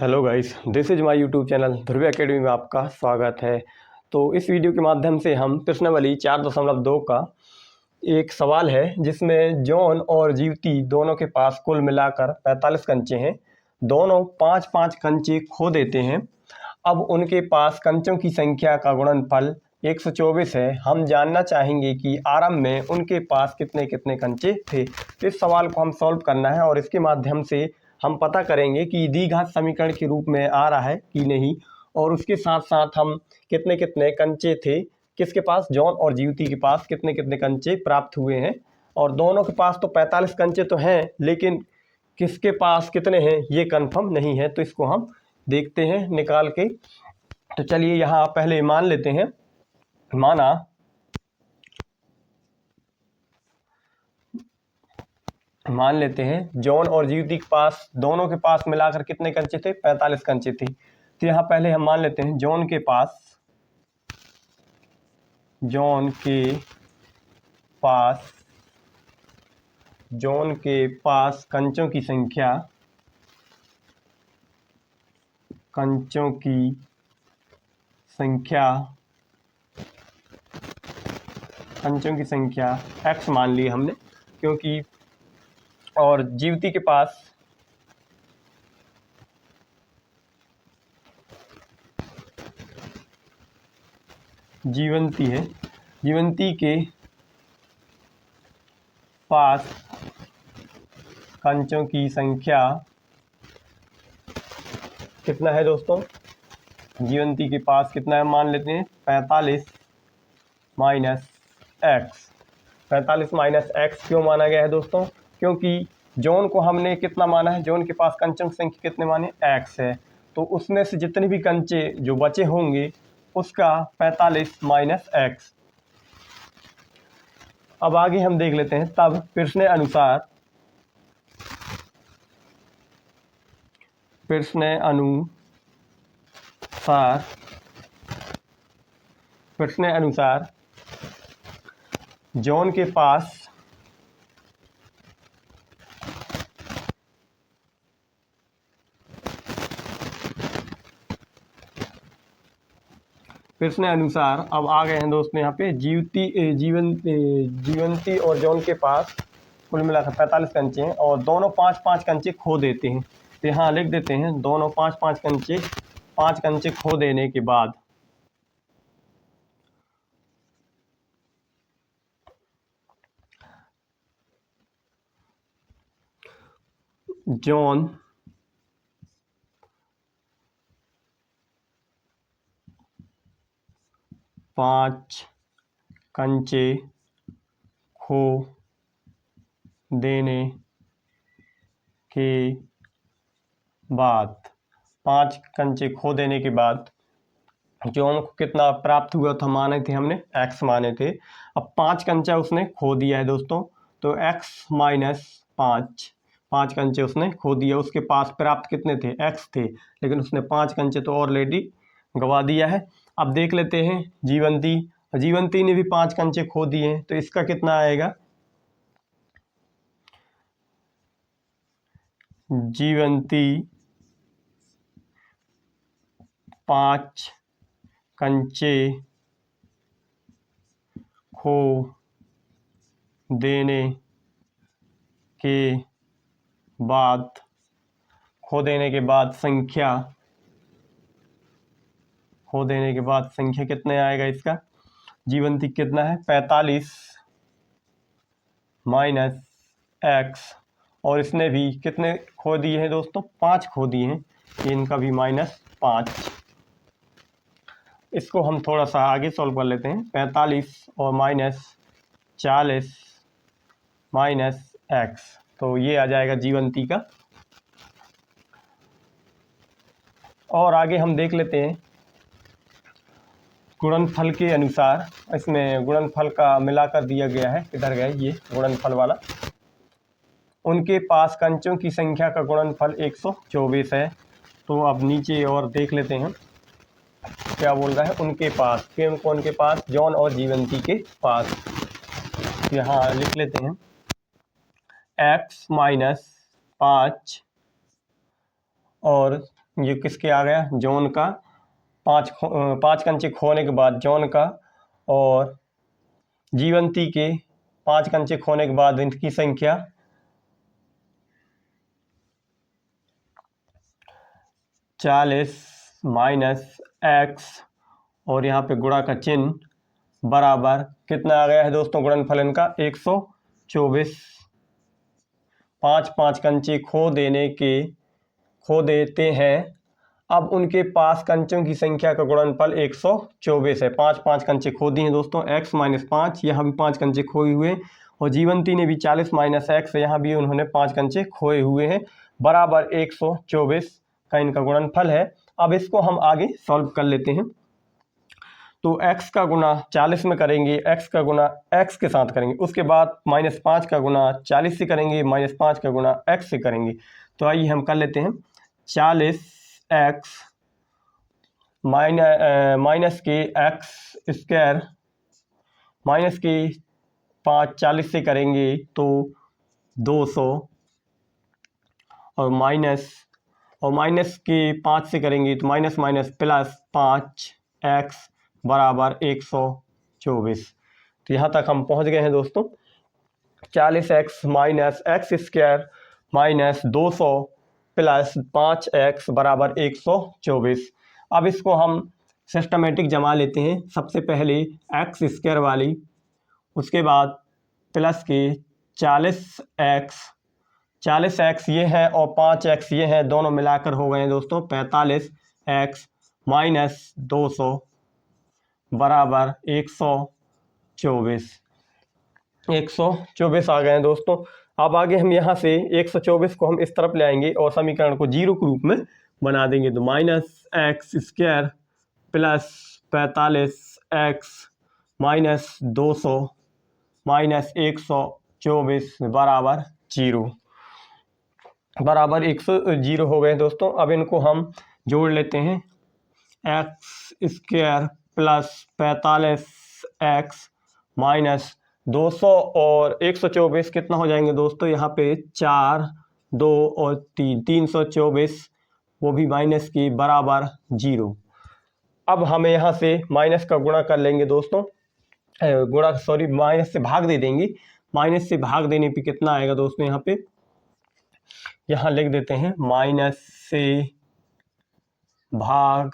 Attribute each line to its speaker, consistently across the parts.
Speaker 1: Hello guys, this is my YouTube channel Dhruv academy में आपका स्वागत है। तो इस वीडियो के माध्यम से हम प्रश्नावली 4.2 का एक सवाल है जिसमें जॉन और जीवती दोनों के पास कुल मिलाकर 45 कंचे हैं। दोनों 5-5 कंचे खो देते हैं। अब उनके पास कंचों की संख्या का गुणनफल 124 है। हम जानना चाहेंगे कि आरंभ में उनके पास कितने कितने कंचे थे। इस सवाल को हम सॉल्व करना है और इसके माध्यम से हम पता करेंगे कि द्विघात समीकरण के रूप में आ रहा है कि नहीं, और उसके साथ साथ हम कितने कितने कंचे थे, किसके पास, जॉन और जीवती के पास कितने कितने कंचे प्राप्त हुए हैं। और दोनों के पास तो 45 कंचे तो हैं, लेकिन किसके पास कितने हैं ये कंफर्म नहीं है। तो इसको हम देखते हैं निकाल के। तो चलिए यहाँ पहले मान लेते हैं। मान लेते हैं जॉन और जीवती के पास, दोनों के पास मिलाकर कितने कंचे थे, 45 कंचे थे। तो यहाँ पहले हम मान लेते हैं जॉन के पास कंचों की संख्या x मान ली हमने, क्योंकि और जीवती के पास जीवंती के पास कंचों की संख्या कितना है दोस्तों, जीवंती के पास कितना है मान लेते हैं 45 माइनस एक्स। 45 माइनस एक्स क्यों माना गया है दोस्तों, क्योंकि जॉन को हमने कितना माना है, जॉन के पास कंचों की संख्या कितने माने, एक्स है। तो उसमें से जितने भी कंचे जो बचे होंगे उसका 45 माइनस एक्स। अब आगे हम देख लेते हैं। तब प्रश्न अनुसार जॉन के पास अब आ गए हैं दोस्तों यहाँ पे जीवंती और जॉन के पास कुल मिलाकर 45 कंचे हैं और दोनों 5-5 कंचे खो देते हैं। तो यहाँ लिख देते हैं दोनों 5-5 कंचे, 5 कंचे खो देने के बाद जॉन पाँच कंचे खो देने के बाद 5 कंचे खो देने के बाद जॉन को कितना प्राप्त हुआ था, माने थे हमने x माने थे। अब 5 कंचा उसने खो दिया है दोस्तों, तो x माइनस 5 कंचे उसने खो दिया। उसके पास प्राप्त कितने थे, x थे, लेकिन उसने 5 कंचे तो ऑलरेडी गवा दिया है। अब देख लेते हैं जीवंती ने भी 5 कंचे खो दिए हैं, तो इसका कितना आएगा, जीवंती 5 कंचे खो देने के बाद संख्या कितने आएगा इसका, जीवंती कितना है 45 माइनस एक्स, और इसने भी कितने खो दिए हैं दोस्तों, 5 खो दिए हैं, इनका भी -5। इसको हम थोड़ा सा आगे सॉल्व कर लेते हैं। 45 और -40 माइनस एक्स, तो ये आ जाएगा जीवंती का। और आगे हम देख लेते हैं गुणनफल के अनुसार। इसमें गुणनफल का मिलाकर दिया गया है, किधर गया ये गुणनफल वाला। उनके पास कंचों की संख्या का गुणनफल 124 है। तो अब नीचे और देख लेते हैं क्या बोल रहा है, उनके पास, कौन के पास, जॉन और जीवंती के पास। यहाँ लिख लेते हैं x माइनस 5 और ये किसके आ गया, जॉन का। पाँच कंचे खोने के बाद जॉन का और जीवंती के 5 कंचे खोने के बाद इनकी संख्या 40 माइनस x और यहाँ पे गुणा का चिन्ह बराबर कितना आ गया है दोस्तों, गुणनफल इनका 124। 5 कंचे खो देते हैं। अब उनके पास कंचों की संख्या का गुणनफल 124 है। 5 कंचे खो दिए हैं दोस्तों, x माइनस 5, यहाँ भी 5 कंचे खोए हुए हैं और जीवंती ने भी 40 माइनस x, यहाँ भी उन्होंने 5 कंचे खोए हुए हैं, बराबर 124 का इनका गुणनफल है। अब इसको हम आगे सॉल्व कर लेते हैं। तो x का गुना 40 में करेंगे, x का गुना x के साथ करेंगे, उसके बाद -5 का गुना 40 से करेंगे, -5 का गुना x से करेंगे। तो आइए हम कर लेते हैं। 40x माइनस के x स्क्वायर माइनस के 5 40 से करेंगे तो 200 और माइनस के 5 से करेंगे तो माइनस प्लस 5x बराबर 124। तो यहाँ तक हम पहुँच गए हैं दोस्तों। 40x minus x square minus 200 plus 5x बराबर 124। अब इसको हम सिस्टमेटिक जमा लेते हैं। सबसे पहले एक्स स्क्वायर वाली, उसके बाद प्लस के 40x ये है और 5x ये है, दोनों मिलाकर हो गए हैं दोस्तों 45x माइनस 200 बराबर 124 आ गए हैं दोस्तों। अब आगे हम यहाँ से 124 को हम इस तरफ ले आएंगे और समीकरण को जीरो के रूप में बना देंगे। तो minus x square plus 45x minus 200 minus 124 बराबर 0 हो गए दोस्तों। अब इनको हम जोड़ लेते हैं। X square plus 45x minus 200 और 124 कितना हो जाएंगे दोस्तों, यहाँ पे 4 2 और 324, वो भी माइनस की बराबर 0। अब हमें यहाँ से माइनस का गुणा कर लेंगे दोस्तों, माइनस से भाग दे देंगे। माइनस से भाग देने पे कितना आएगा दोस्तों, यहाँ लिख देते हैं माइनस से भाग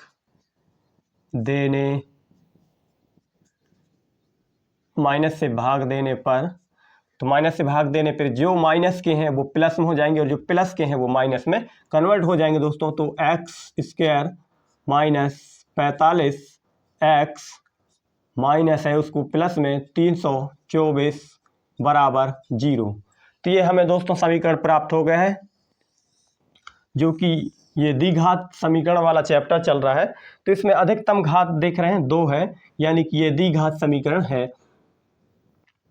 Speaker 1: देने पर, तो माइनस से भाग देने पर जो माइनस के हैं वो प्लस में हो जाएंगे और जो प्लस के हैं वो माइनस में कन्वर्ट हो जाएंगे दोस्तों। तो x square minus 45x minus है उसको प्लस में 324 बराबर 0। तो ये हमें दोस्तों समीकरण प्राप्त हो गया है, जो कि ये द्विघात समीकरण वाला चैप्टर चल रहा है। तो इसमें अधिकतम घात देख रहे हैं 2 है, यानी कि ये द्विघात समीकरण है।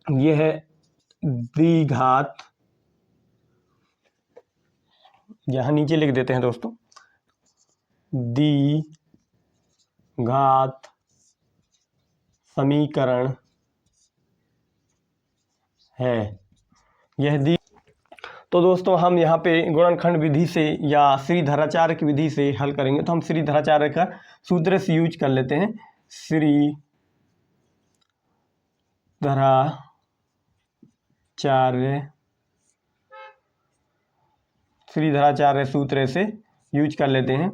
Speaker 1: ये है द्विघात, यहाँ नीचे लिख देते हैं दोस्तों, द्विघात समीकरण है यह। तो दोस्तों हम यहाँ पे गुणनखंड विधि से या श्रीधराचार्य की विधि से हल करेंगे। तो हम श्रीधराचार्य का सूत्र से यूज कर लेते हैं। श्रीधराचार्य सूत्र से यूज कर लेते हैं।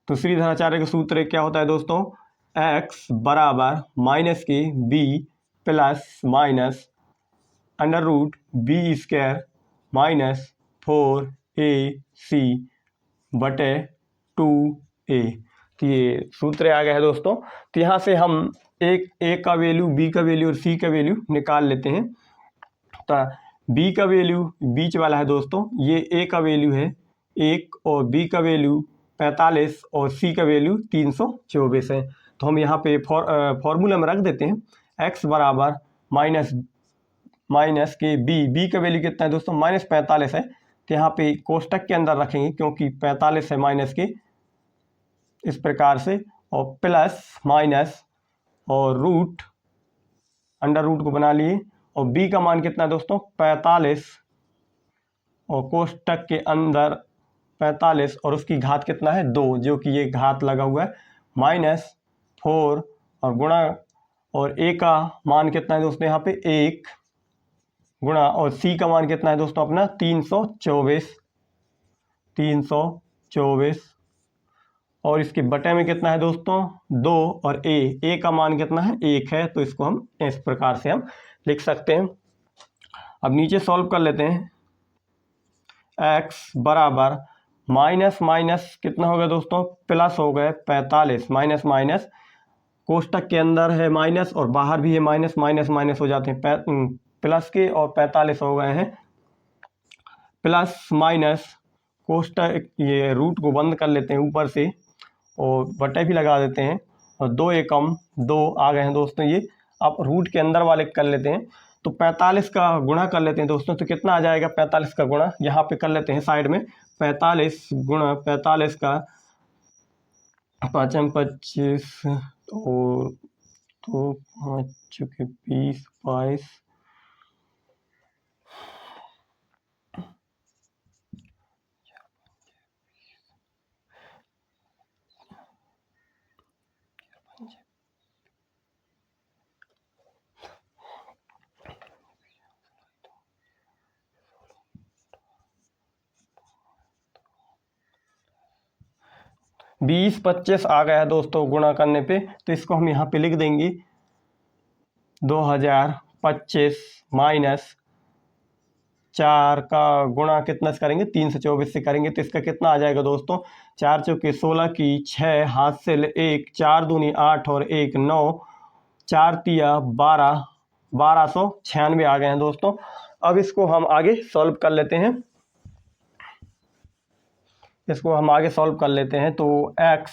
Speaker 1: तो श्रीधराचार्य का सूत्र क्या होता है दोस्तों, x बराबर माइनस के b plus minus under root B square minus 4ac बटे 2a। तो ये सूत्र आ गया है दोस्तों। तो यहाँ से हम ए का वैल्यू, बी का वैल्यू और सी का वैल्यू निकाल लेते हैं। तो बी का वैल्यू बीच वाला है दोस्तों, ये ए का वैल्यू है 1 और बी का वैल्यू 45 और सी का वैल्यू 324 है। तो हम यहाँ पे फॉर्मूला में रख देते हैं। x बराबर माइनस के बी का वैल्यू कितना है दोस्तों, -45 है। तो यहाँ पे कोष्टक के अंदर रखेंगे क्योंकि 45 है माइनस के, इस प्रकार से, और प्लस माइनस और रूट, अंडर रूट को बना लिए, और b का मान कितना है दोस्तों 45 और कोष्टक के अंदर 45 और उसकी घात कितना है 2, जो कि ये घात लगा हुआ है -4 और गुणा, और a का मान कितना है दोस्तों यहाँ पे 1 गुणा, और c का मान कितना है दोस्तों अपना 324 और इसके बटे में कितना है दोस्तों 2 और a का मान कितना है 1 है, तो इसको हम इस प्रकार से हम लिख सकते हैं। अब नीचे सॉल्व कर लेते हैं। x बराबर माइनस माइनस कितना हो गया दोस्तों प्लस हो गए 45, माइनस माइनस कोष्टक के अंदर है माइनस और बाहर भी है माइनस, माइनस माइनस हो जाते हैं प्लस के, और 45 हो गए हैं प्लस माइनस कोष्टक, ये रूट को बंद कर लेते हैं ऊपर से और बटे भी लगा देते हैं, और 2 एकम 2 आ गए हैं दोस्तों। ये अब रूट के अंदर वाले कर लेते हैं, तो 45 का गुणा कर लेते हैं दोस्तों, तो कितना आ जाएगा 45 का गुणा, यहाँ पे कर लेते हैं साइड में 45 गुणा 45 का 5 25 और 2 5 चुके 20 22 20-25 आ गया है दोस्तों गुणा करने पे, तो इसको हम यहाँ पे लिख देंगे 2025 माइनस 4 का गुणा कितना से करेंगे 324 से करेंगे, तो इसका कितना आ जाएगा दोस्तों 4 चौके 16 की 6 हाथ से 1 4 दूनी 8 और 1 9 4 तिया 12 1296 आ गए हैं दोस्तों। अब इसको हम आगे सॉल्व कर लेते हैं, इसको हम आगे सॉल्व कर लेते हैं। तो x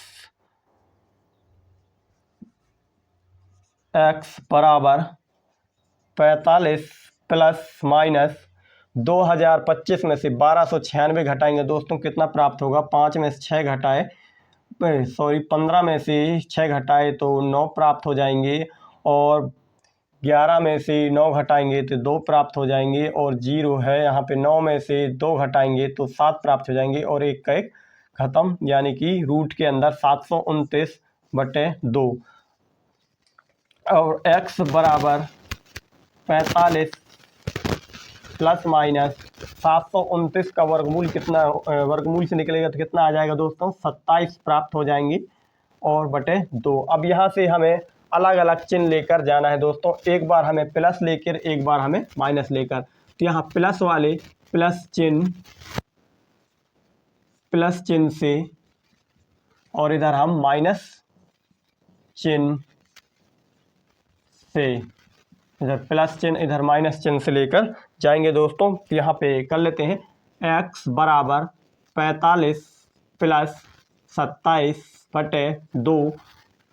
Speaker 1: बराबर 45 प्लस माइनस 2025 में से 1296 घटाएंगे दोस्तों, कितना प्राप्त होगा 5 में से 6 घटाए 15 में से 6 घटाए तो 9 प्राप्त हो जाएंगे, और 11 में से 9 घटाएंगे तो 2 प्राप्त हो जाएंगे, और 0 है यहाँ पे 9 में से 2 घटाएंगे तो 7 प्राप्त हो जाएंगे, और एक का एक खत्म, यानी कि रूट के अंदर 729/2। और x बराबर 45 प्लस माइनस 729 का वर्गमूल कितना, वर्गमूल से निकलेगा तो कितना आ जाएगा दोस्तों 27 प्राप्त हो जाएंगे और बटे 2। अब यहाँ से हमें अलग अलग चिन्ह लेकर जाना है दोस्तों, एक बार हमें प्लस लेकर एक बार हमें माइनस लेकर, तो यहाँ प्लस वाले प्लस चिन्ह से और इधर हम माइनस चिन्ह से, इधर प्लस चिन्ह इधर माइनस चिन्ह से लेकर जाएंगे दोस्तों। तो यहाँ पे कर लेते हैं x बराबर 45 प्लस 27/2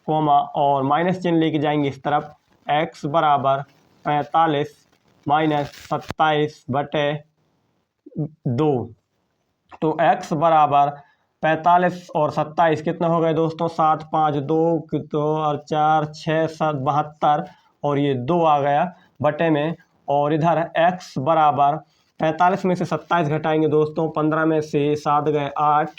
Speaker 1: कोमा, और माइनस चिन्ह लेके जाएंगे इस तरफ, x बराबर 45 माइनस 27/2। तो x बराबर 45 और 27 कितना हो गए दोस्तों 7 5 2 और 4 6 7 72, और ये 2 आ गया बटे में, और इधर x बराबर 45 में से 27 घटाएंगे दोस्तों, 15 में से 7 गए 8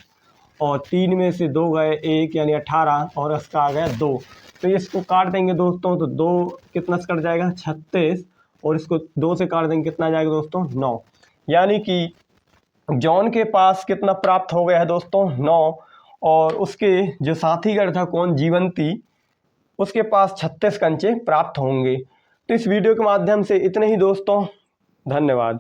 Speaker 1: और 3 में से 2 गए 1 यानी 18, और इसका आ गया 2। तो इसको काट देंगे दोस्तों, तो 2 कितना से कट जाएगा 36, और इसको 2 से काट देंगे कितना जाएगा दोस्तों 9, यानी कि जॉन के पास कितना प्राप्त हो गया है दोस्तों 9, और उसके जो साथीगढ़ था कौन जीवंती, उसके पास 36 कंचे प्राप्त होंगे। तो इस वीडियो के माध्यम से इतने ही दोस्तों, धन्यवाद।